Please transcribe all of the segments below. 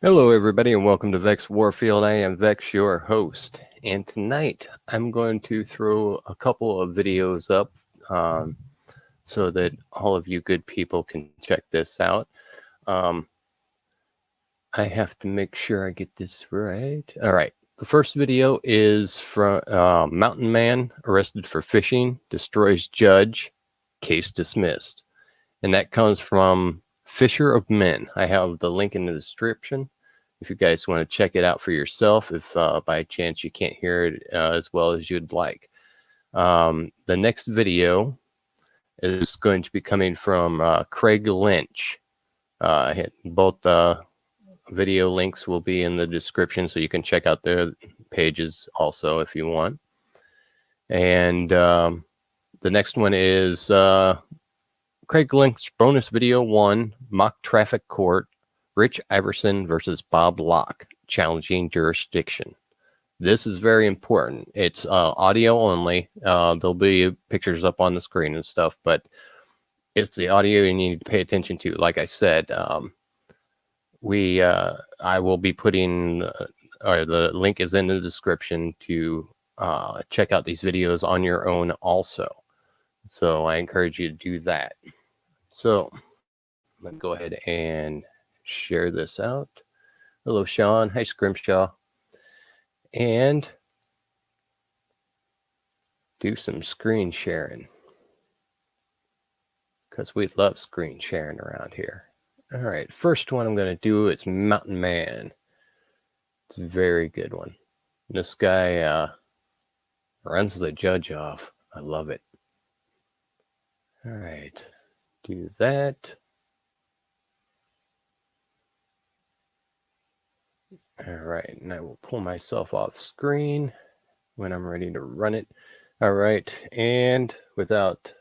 Hello, everybody, and welcome to Vex Warfield. I am Vex, your host, and tonight I'm going to throw a couple of videos up so that all of you good people can check this out. I have to make sure I get this right. All right. The first video is from Mountain Man arrested for fishing, destroys judge, case dismissed. And that comes from FisherOfMen. I have the link in the description if you guys want to check it out for yourself, if by chance you can't hear it as well as you'd like. The next video is going to be coming from Craig Lynch. Both video links will be in the description, so you can check out their pages also if you want. And the next one is Craig Lynch Bonus Video 1, Mock Traffic Court, Rich Iverson versus Bob Lock, challenging jurisdiction. This is very important. It's audio only. There'll be pictures up on the screen and stuff, but it's the audio you need to pay attention to. Like I said, I will be putting, or the link is in the description to check out these videos on your own also. So I encourage you to do that. So let me go ahead and share this out. Hello, Sean. Hi, Scrimshaw. And do some screen sharing, because we love screen sharing around here. All right, first one I'm going to do is Mountain Man. It's a very good one. This guy runs the judge off. I love it. All right, do that. All right, and I will pull myself off screen when I'm ready to run it. All right, and without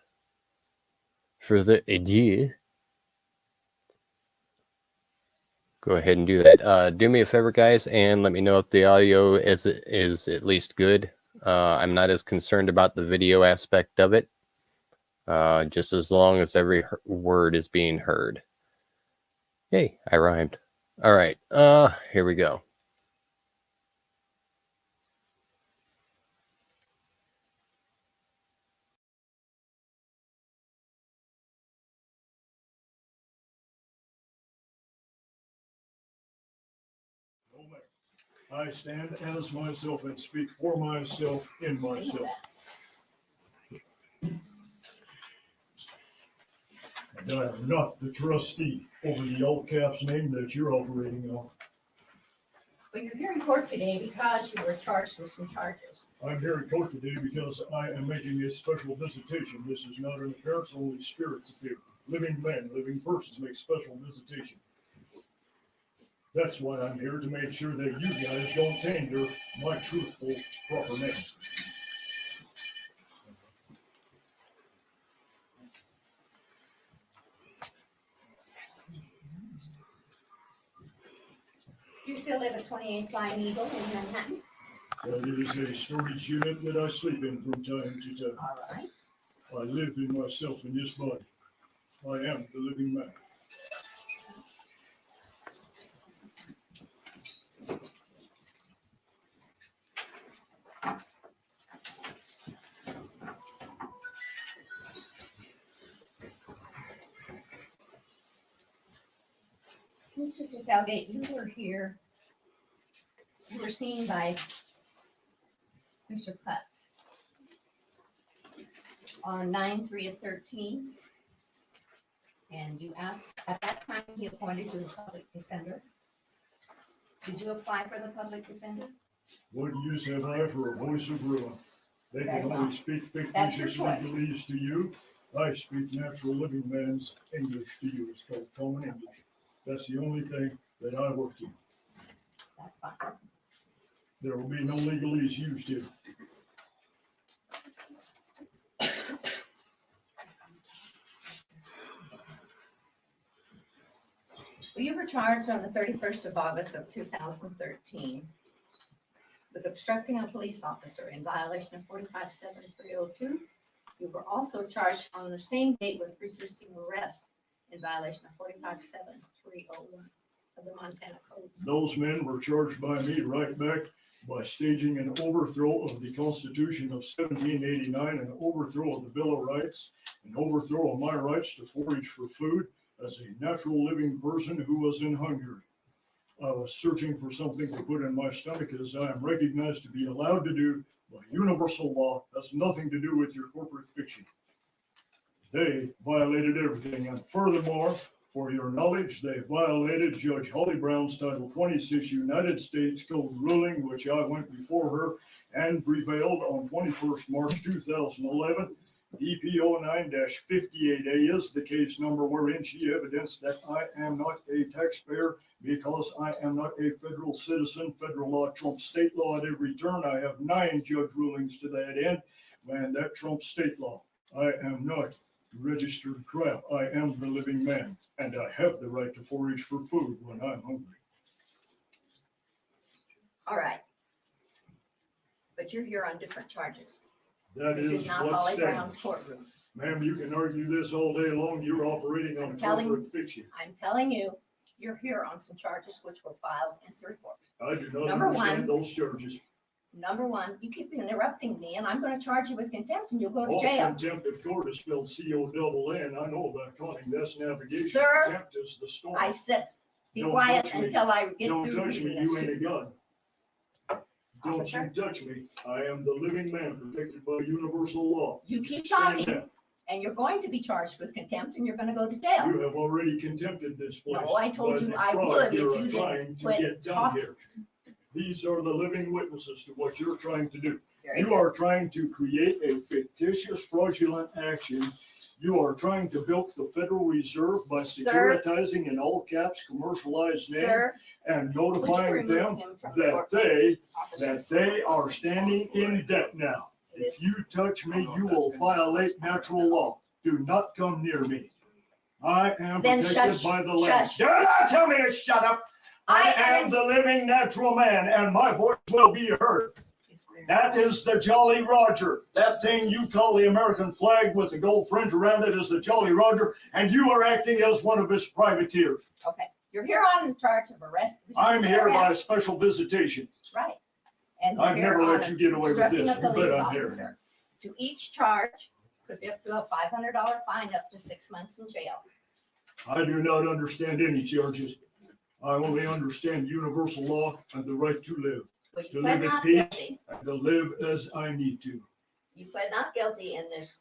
further ado, go ahead and do that. Do me a favor, guys, and let me know if the audio is at least good. I'm not as concerned about the video aspect of it, just as long as every word is being heard. Hey, I rhymed. All right, here we go. I stand as myself and speak for myself in myself. And I am not the trustee over the all caps name that you're operating on. But you're here in court today because you were charged with some charges. I'm here in court today because I am making a special visitation. This is not an appearance, only spirits appear. Living men, living persons make special visitation. That's why I'm here, to make sure that you guys don't taint my truthful, proper name. Do you still live at 28 Flying Eagle in Manhattan? It is a storage unit that I sleep in from time to time. All right. I live in myself in this body. I am the living man. Mr. Talgate, you were here. You were seen by Mr. Putz on 9/3/13. And you asked, at that time, he appointed you a public defender. Did you apply for the public defender? What use have I for a voice of ruin? They Very can well. only speak That's your fictitious choice. legalese to you. I speak natural living man's English to you. It's called common English. That's the only thing that I work in. That's fine. There will be no legalese used here. Well, you were charged on the 31st of August of 2013 with obstructing a police officer in violation of 45-7-302. You were also charged on the same date with resisting arrest in violation of 45-7-301. of the Montana Code. Those men were charged by me right back by staging an overthrow of the Constitution of 1789, an overthrow of the Bill of Rights, an overthrow of my rights to forage for food as a natural living person who was in hunger. I was searching for something to put in my stomach, as I am recognized to be allowed to do by universal law. That's nothing to do with your corporate fiction. They violated everything, and furthermore, for your knowledge, they violated Judge Holly Brown's Title 26 United States Code ruling, which I went before her and prevailed on 21st March 2011. EPO 9-58A is the case number wherein she evidenced that I am not a taxpayer because I am not a federal citizen. Federal law trumps state law at every turn. I have 9 judge rulings to that end, and that trumps state law. I am not registered crap. I am the living man, and I have the right to forage for food when I'm hungry. All right. But you're here on different charges. That This is not what Holly stands. Brown's courtroom. Ma'am, you can argue this all day long. You're operating on corporate fiction. I'm telling you, you're here on some charges which were filed in the reports. I do not Number understand one. those charges. Number one, you keep interrupting me, and I'm going to charge you with contempt, and you'll go to All jail. contempt of court is spelled C-O-double-N. I know about accounting. That's navigation. Sir, Contempt is the storm. I said, be Don't quiet touch me. until I get Don't through touch me, reading you this. ain't a gun. Don't Officer? you touch me. I am the living man protected by universal law. You keep Stand talking, down. and you're going to be charged with contempt, and you're going to go to jail. You have already contempted this place. No, I told by you the I fraud would if you're you didn't trying to quit get done talking. here. These are the living witnesses to what you're trying to do. Very You good. are trying to create a fictitious fraudulent action. You are trying to bilk the Federal Reserve by Sir. securitizing in all caps commercialized names Sir, and would you notifying remove them him from the court? that they are standing in debt now. If you touch me, you will violate natural law. Do not come near me. I am Then protected shush, by the land. shush. Do not tell me to shut up. I am the living natural man, and my voice will be heard. That is the Jolly Roger. That thing you call the American flag with the gold fringe around it is the Jolly Roger, and you are acting as one of his privateers. Okay, you're here on charge of arrest. I'm here by arrest. special visitation. Right. And you're I've here never let on you get away with obstructing this. a You bet police I'm here. officer. To each charge, could be up to a $500 fine, up to 6 months in jail. I do not understand any charges. I only understand universal law and the right to live, But To you live pled in not peace. guilty. and to live as I need to. You pled not guilty in this.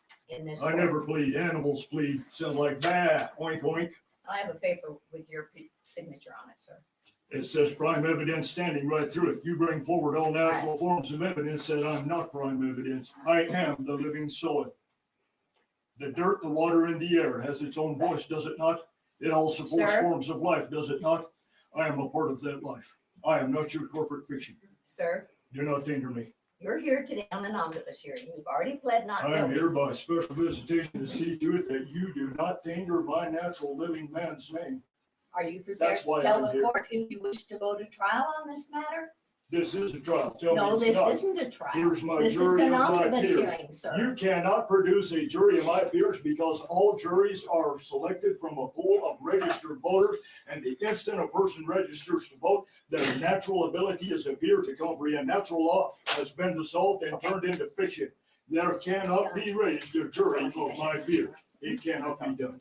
I never plead. Animals plead. Sound like bah, oink oink. I have a paper with your signature on it, sir. It says prime evidence standing right through it. You bring forward all natural forms of evidence that I'm not prime evidence. I am the living soil. The dirt, the water, and the air has its own voice, does it not? It all supports Sir? forms of life, does it not? I am a part of that life. I am not your corporate fiction. Sir, Do not danger me. you're here today on an omnibus hearing. You've already pled not I am guilty. here by special visitation to see to it that you do not danger my natural living man's name. Are you prepared That's to why tell I'm the here. court if you wish to go to trial on this matter? This is a trial. Tell No, me this it's not. isn't a trial. Here's my This is jury an of my omnibus peers. hearing, sir. You cannot produce a jury of my peers because all juries are selected from a pool of registered voters. And the instant a person registers to vote, their natural ability as a peer to comprehend natural law has been dissolved and turned into fiction. There cannot be raised a jury of my peers. It cannot be done.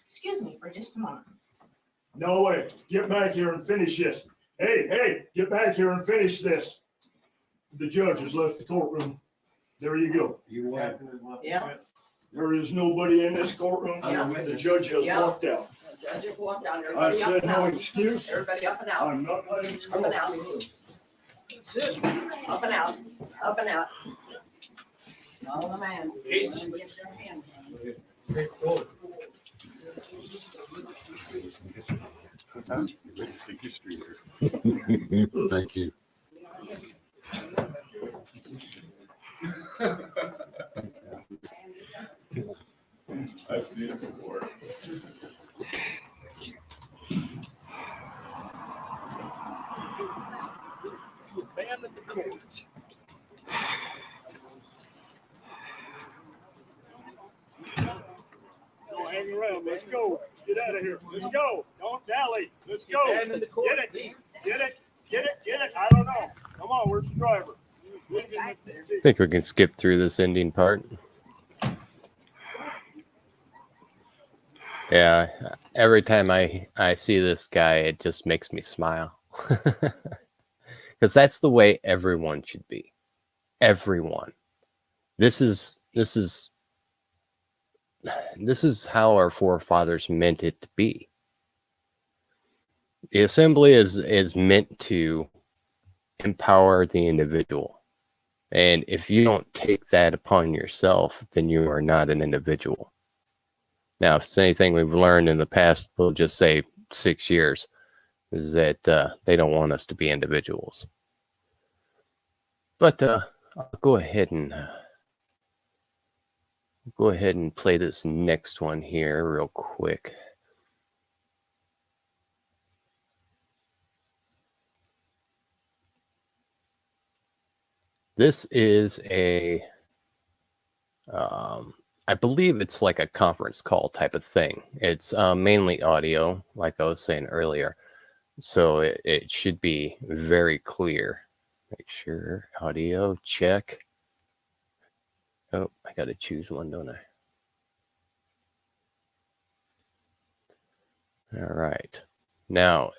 Excuse me for just a moment. No way. Get back here and finish this. Hey, get back here and finish this. The judge has left the courtroom. There you go. You won. Yeah. There is nobody in this courtroom. Yeah. The judge has Yeah. walked out. Judge, you walk down, I everybody up said and no out. excuse. Everybody up and out, I'm not letting you Up and go. out. Up and out, up and out. Follow the man. Thank you. I've seen it before. Abandon the court. Hang around, let's go. Get out of here. Let's go. Don't dally. Let's go. Get it. Get it. Get it. Get it. I don't know. Come on. Where's the driver? I think we can skip through this ending part. Yeah, every time I see this guy, it just makes me smile. Because that's the way everyone should be. Everyone. This is how our forefathers meant it to be. The assembly is meant to empower the individual. And if you don't take that upon yourself, then you are not an individual. Now, if it's anything we've learned in the past, we'll just say 6 years, is that they don't want us to be individuals. But I'll go ahead and play this next one here real quick. This is a, I believe it's like a conference call type of thing. It's mainly audio, like I was saying earlier. So it should be very clear. Make sure audio check. Oh, I got to choose one, don't I? All right. Now,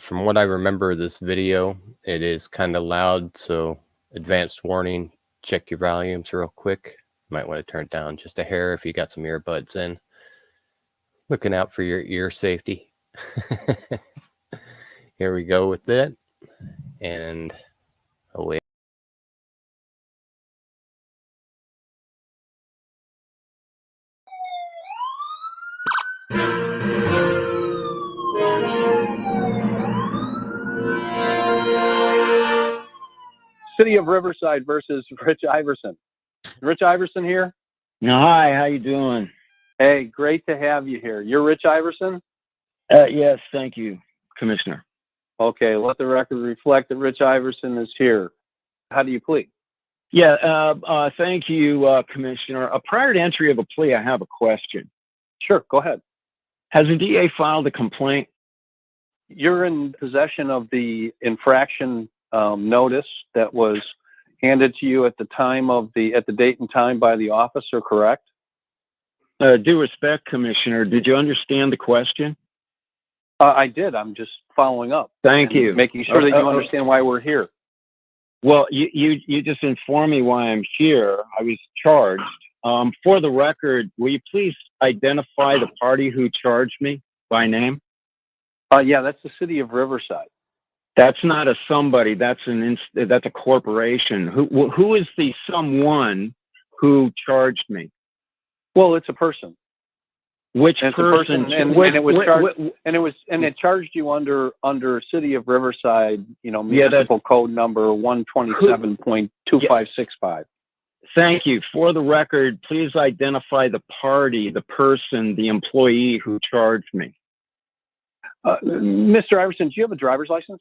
from what I remember of this video, it is kind of loud. So advanced warning, check your volumes real quick. Might want to turn it down just a hair if you got some earbuds in. Looking out for your ear safety. Here we go with that. And away. City of Riverside versus Rich Iverson. Rich Iverson here. Hi, how you doing? Hey, great to have you here. You're Rich Iverson? Yes, thank you, Commissioner. Okay, let the record reflect that Rich Iverson is here. How do you plead? Yeah, thank you, Commissioner. Prior to entry of a plea, I have a question. Sure, go ahead. Has the DA filed a complaint? You're in possession of the infraction notice that was handed to you at the date and time by the officer, correct? Due respect, Commissioner, did you understand the question? I did. I'm just following up. Thank you. Making sure that you understand why we're here. Well, you just informed me why I'm here. I was charged. For the record, will you please identify the party who charged me by name? Yeah, that's the City of Riverside. That's not a somebody. That's a corporation. Who is the someone who charged me? Well, it's a person. Which and person? It charged you under City of Riverside, municipal code number 127.2565. Thank you. For the record, please identify the party, the person, the employee who charged me. Mr. Iverson, do you have a driver's license?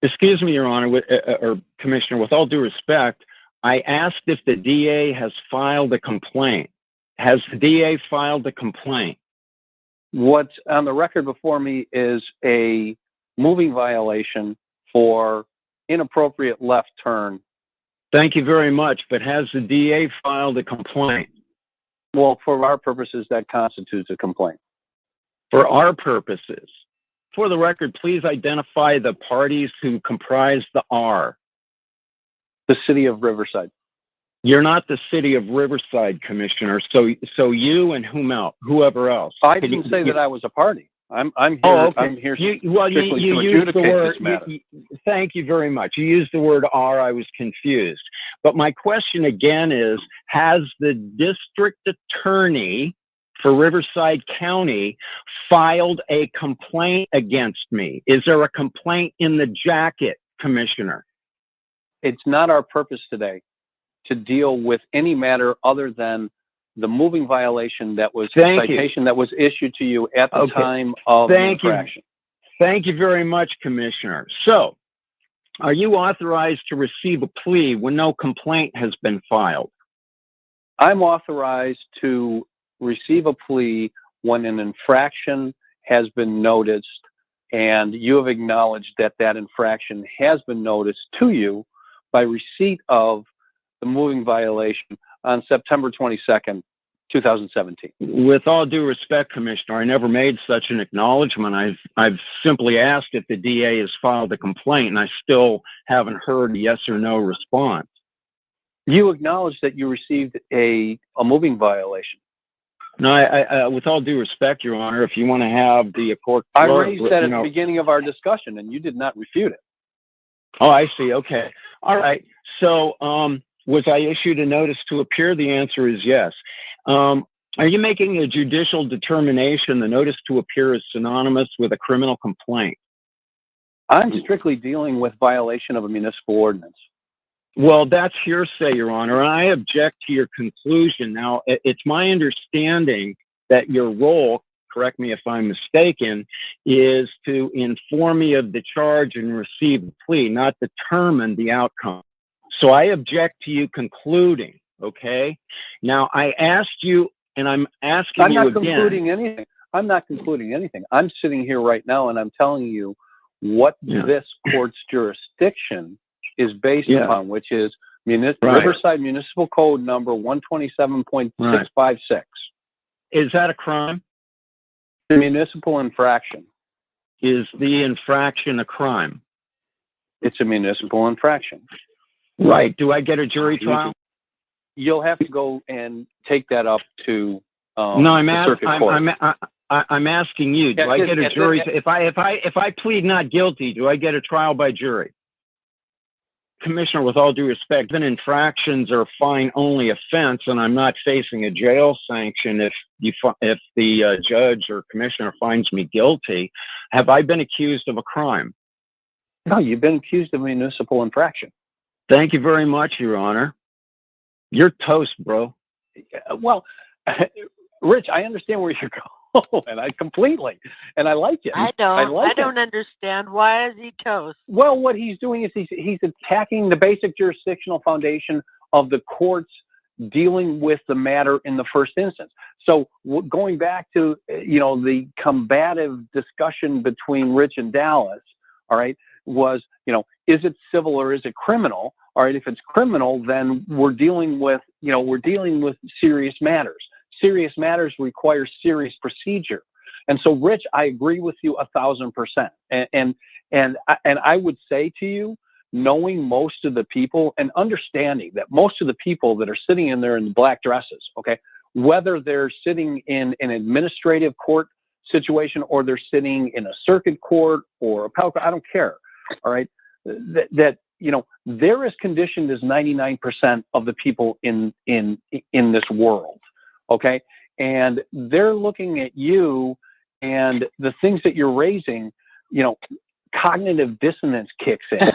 Excuse me, Your Honor, or Commissioner, with all due respect, I asked if the DA has filed a complaint. Has the DA filed a complaint? What's on the record before me is a moving violation for inappropriate left turn. Thank you very much, but has the DA filed a complaint? Well, for our purposes, that constitutes a complaint. For our purposes. For the record, please identify the parties who comprise the R. The City of Riverside. You're not the City of Riverside, Commissioner. So you and whoever else. I didn't say that I was a party. I'm here. Oh, okay. I'm here you to used the word. This matter. Thank you very much. You used the word R. I was confused. But my question again is: has the district attorney for Riverside County filed a complaint against me? Is there a complaint in the jacket, Commissioner? It's not our purpose today to deal with any matter other than the moving violation that was citation that was issued to you at the time of the infraction. Thank you very much, Commissioner. So, are you authorized to receive a plea when no complaint has been filed? I'm authorized to receive a plea when an infraction has been noticed and you have acknowledged that that infraction has been noticed to you by receipt of the moving violation on September 22nd, 2017. With all due respect, Commissioner, I never made such an acknowledgement. I've simply asked if the DA has filed a complaint, and I still haven't heard a yes or no response. You acknowledged that you received a moving violation. No, I with all due respect, Your Honor, if you want to have the court, I raised that at the beginning of our discussion, and you did not refute it. Oh, I see. Okay. All right. So, was I issued a notice to appear? The answer is yes. Are you making a judicial determination the notice to appear is synonymous with a criminal complaint? I'm strictly dealing with violation of a municipal ordinance. Well, that's hearsay, Your Honor, and I object to your conclusion. Now, it's my understanding that your role, correct me if I'm mistaken, is to inform me of the charge and receive the plea, not determine the outcome. So I object to you concluding, okay? Now, I asked you, and I'm asking you again. I'm not concluding anything. I'm sitting here right now, and I'm telling you what this court's jurisdiction is based upon, which is Riverside Municipal Code number 127.656. Is that a crime? A municipal infraction. Is the infraction a crime? It's a municipal infraction. Right. Do I get a jury trial? You'll have to go and take that up to no, I'm I'm asking you. Do I get a jury? If I plead not guilty, do I get a trial by jury? Commissioner, with all due respect, then infractions are fine-only offense, and I'm not facing a jail sanction if the judge or commissioner finds me guilty. Have I been accused of a crime? No, you've been accused of a municipal infraction. Thank you very much, Your Honor. You're toast, bro. Well, Rich, I understand where you're going. And I completely, and I like it. I don't understand. Why is he toast? Well, what he's doing is he's attacking the basic jurisdictional foundation of the courts dealing with the matter in the first instance. So going back to, the combative discussion between Rich and Dallas, all right, was, is it civil or is it criminal? All right, if it's criminal, then we're dealing with serious matters. Serious matters require serious procedure. And so, Rich, I agree with you 1,000%. And I would say to you, knowing most of the people and understanding that most of the people that are sitting in there in the black dresses, okay, whether they're sitting in an administrative court situation or they're sitting in a circuit court or appellate court, I don't care. All right, that they're as conditioned as 99% of the people in this world. Okay, and they're looking at you and the things that you're raising, cognitive dissonance kicks in.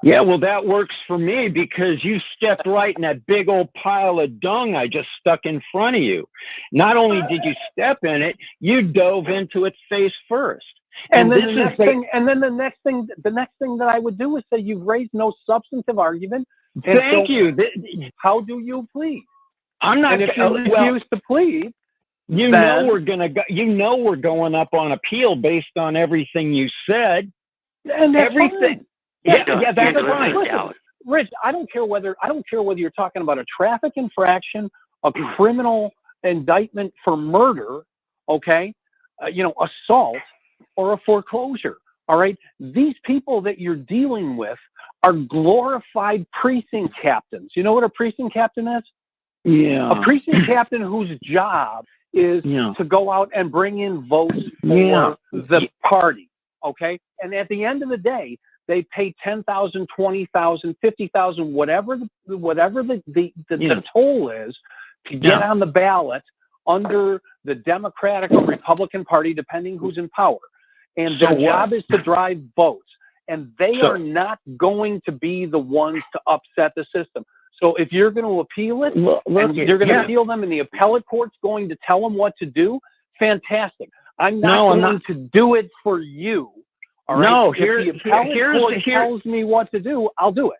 Yeah, well, that works for me because you stepped right in that big old pile of dung I just stuck in front of you. Not only did you step in it, you dove into it face first. And then the next thing that I would do is say you've raised no substantive argument. Thank you. How do you plead? I'm not. And if you refuse to plead, we're going up on appeal based on everything you said. And everything. That's fine. Listen, Rich, I don't care whether you're talking about a traffic infraction, a criminal indictment for murder, okay, assault, or a foreclosure. All right, these people that you're dealing with are glorified precinct captains. You know what a precinct captain is? Yeah. A precinct captain whose job is to go out and bring in votes for the party, okay? And at the end of the day, they pay $10,000, $20,000, $50,000, whatever the toll is to get on the ballot under the Democratic or Republican Party, depending who's in power. And their job is to drive votes. And they are not going to be the ones to upset the system. So if you're going to appeal it, and you're going to appeal them, and the appellate court's going to tell them what to do, fantastic. I'm not going to do it for you. All right? No, if the appellate court tells me what to do, I'll do it.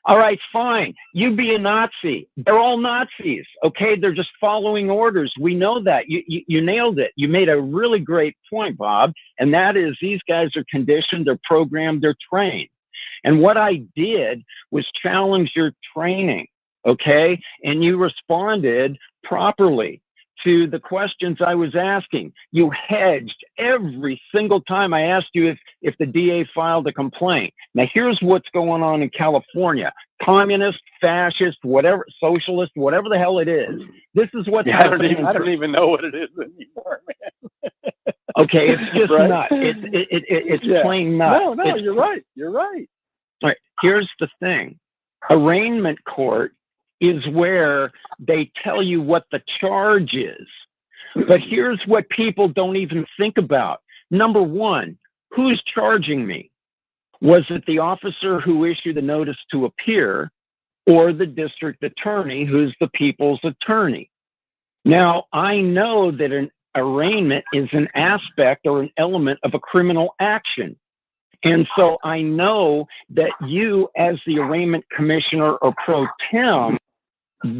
All right, fine. You be a Nazi. They're all Nazis, okay? They're just following orders. We know that. You nailed it. You made a really great point, Bob, and that is these guys are conditioned, they're programmed, they're trained. And what I did was challenge your training, okay? And you responded properly to the questions I was asking. You hedged every single time I asked you if the DA filed a complaint. Now, here's what's going on in California. Communist, fascist, whatever, socialist, whatever the hell it is. This is what's happening. I don't even know what it is anymore, man. Okay, it's just right? nuts. It's plain nuts. No, you're right. You're right. All right, here's the thing. Arraignment court is where they tell you what the charge is. But here's what people don't even think about. Number one, who's charging me? Was it the officer who issued the notice to appear or the district attorney who's the people's attorney? Now, I know that an arraignment is an aspect or an element of a criminal action. And so I know that you, as the arraignment commissioner or pro tem,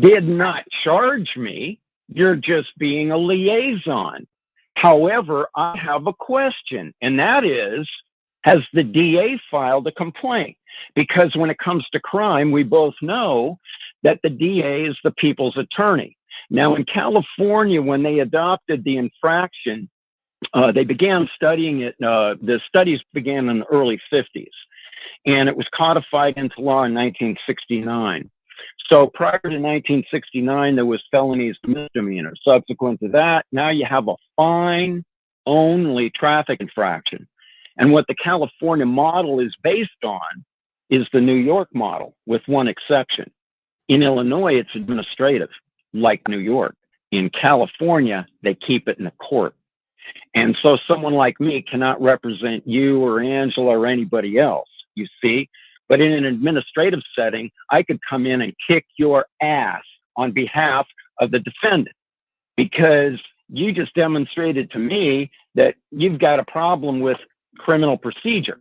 did not charge me. You're just being a liaison. However, I have a question, and that is, has the DA filed a complaint? Because when it comes to crime, we both know that the DA is the people's attorney. Now, in California, when they adopted the infraction, they began studying it. The studies began in the early 50s, and it was codified into law in 1969. So prior to 1969, there was felonies and misdemeanors. Subsequent to that, now you have a fine-only traffic infraction. And what the California model is based on is the New York model, with one exception. In Illinois, it's administrative, like New York. In California, they keep it in the court. And so someone like me cannot represent you or Angela or anybody else, you see? But in an administrative setting, I could come in and kick your ass on behalf of the defendant, because you just demonstrated to me that you've got a problem with criminal procedure.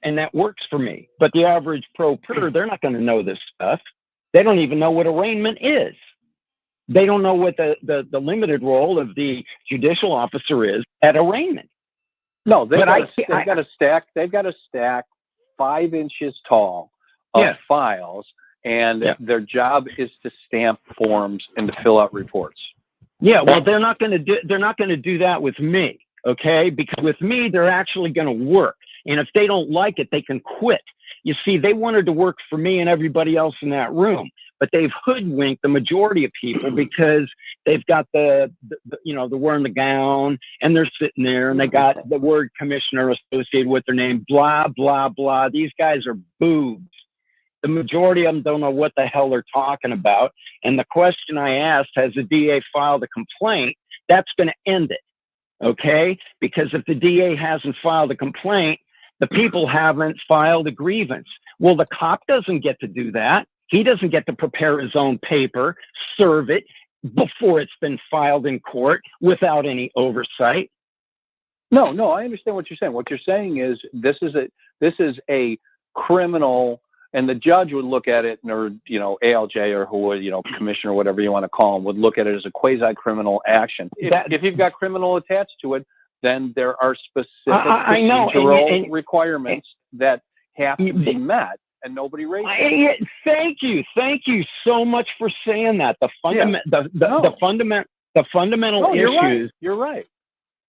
And that works for me. But the average pro per, they're not going to know this stuff. They don't even know what arraignment is. They don't know what the limited role of the judicial officer is at arraignment. No, they've got to stack 5 inches tall of files, and their job is to stamp forms and to fill out reports. Yeah, well, they're not going to do that with me, okay? Because with me, they're actually going to work. And if they don't like it, they can quit. You see, they wanted to work for me and everybody else in that room, but they've hoodwinked the majority of people because they've got the wearing the gown, and they're sitting there, and they got the word commissioner associated with their name, blah, blah, blah. These guys are boobs. The majority of them don't know what the hell they're talking about. And the question I asked, has the DA filed a complaint? That's going to end it, okay? Because if the DA hasn't filed a complaint, the people haven't filed a grievance. Well, the cop doesn't get to do that. He doesn't get to prepare his own paper, serve it before it's been filed in court without any oversight. No, I understand what you're saying. What you're saying is this is a criminal, and the judge would look at it, or ALJ or who would, commissioner, whatever you want to call him, would look at it as a quasi-criminal action. If you've got criminal attached to it, then there are specific procedural requirements that have to be met, and nobody raises it. Thank you so much for saying that. The fundamental issues. You're right.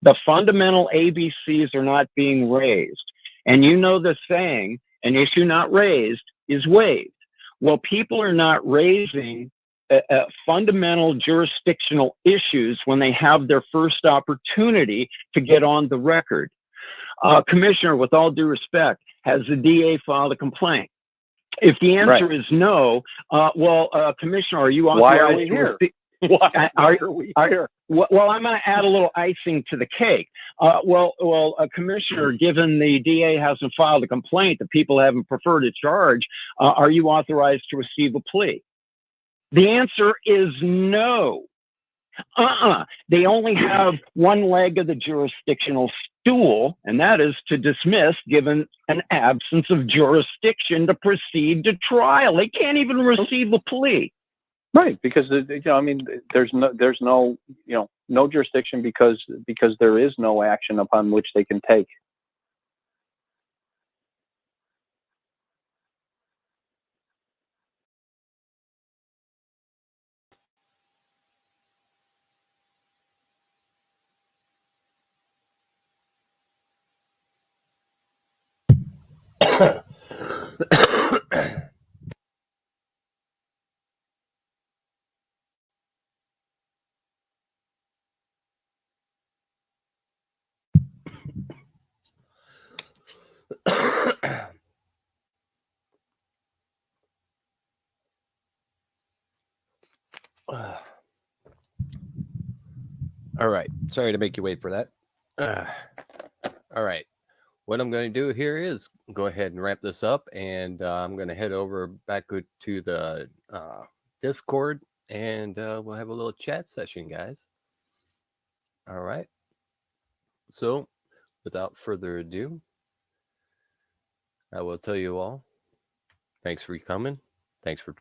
The fundamental ABCs are not being raised, and the saying, an issue not raised is waived. Well, people are not raising fundamental jurisdictional issues when they have their first opportunity to get on the record. Commissioner, with all due respect, has the DA filed a complaint? If the answer is no, Commissioner, are you authorized? Why are we here? Why are we here? Well, I'm going to add a little icing to the cake. Commissioner, given the DA hasn't filed a complaint, the people haven't preferred a charge, are you authorized to receive a plea? The answer is no. They only have one leg of the jurisdictional stool, and that is to dismiss given an absence of jurisdiction to proceed to trial. They can't even receive a plea. Right, because I mean, there's no no jurisdiction because there is no action upon which they can take. All right. Sorry to make you wait for that. All right. What I'm going to do here is go ahead and wrap this up, and I'm going to head over back to the Discord, and we'll have a little chat session, guys. All right. So, without further ado, I will tell you all, thanks for coming, thanks for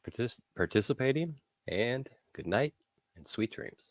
participating, and good night and sweet dreams.